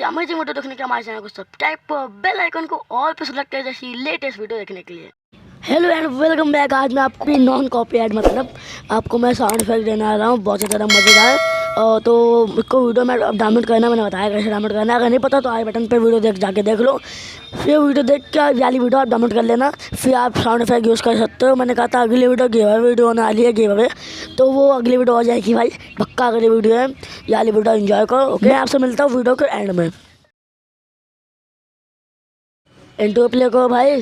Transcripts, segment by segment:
Amazing video देखने के लिए हमारे चैनल को सब्सक्राइब करो, बेल आइकन को ऑल पे सेलेक्ट करें जैसी लेटेस्ट वीडियो देखने के लिए। Hello and welcome back. आज मैं आपको नॉन कॉपीराइट मतलब आपको मैं साउंड इफेक्ट देने आ रहा हूँ, बहुत ज़्यादा मज़ेदार। तो इसको वीडियो में डाउनलोड करना मैंने बताया कैसे डाउनलोड करना। अगर नहीं पता तो आई बटन पे वीडियो जाके देख लो, फिर वीडियो देख के वाली वीडियो आप डाउनलोड कर लेना, फिर आप साउंड इफेक्ट यूज़ कर सकते हो। मैंने कहा था अगली वीडियो वीडियो होने वाली है गिव अवे, तो वो अगली वीडियो हो जाएगी भाई, पक्का अगली वीडियो है। ये वाली वीडियो एंजॉय करो। ओके, मैं आपसे मिलता हूँ वीडियो के एंड में। इंट्रो प्ले करो भाई।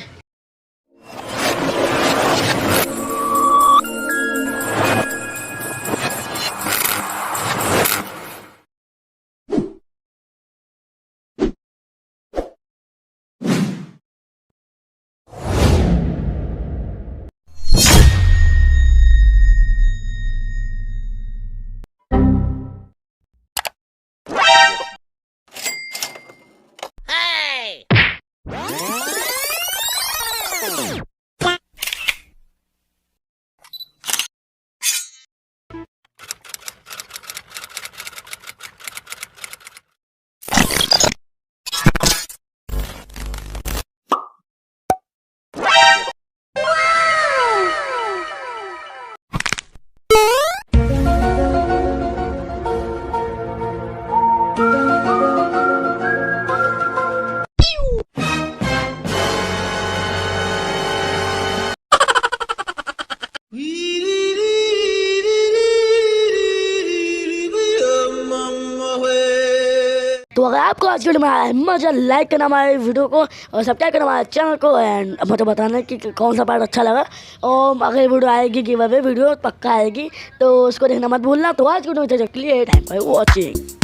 तो अगर आपको आज की वीडियो में आया है मजा, लाइक करना हमारे वीडियो को और सब्सक्राइब करना हमारे चैनल को एंड मुझे बताना कि कौन सा पार्ट अच्छा लगा। और अगर वीडियो आएगी गिव अवे वीडियो पक्का आएगी, तो उसको देखना मत भूलना। तो आज की वीडियो में टाइम बाय वॉचिंग।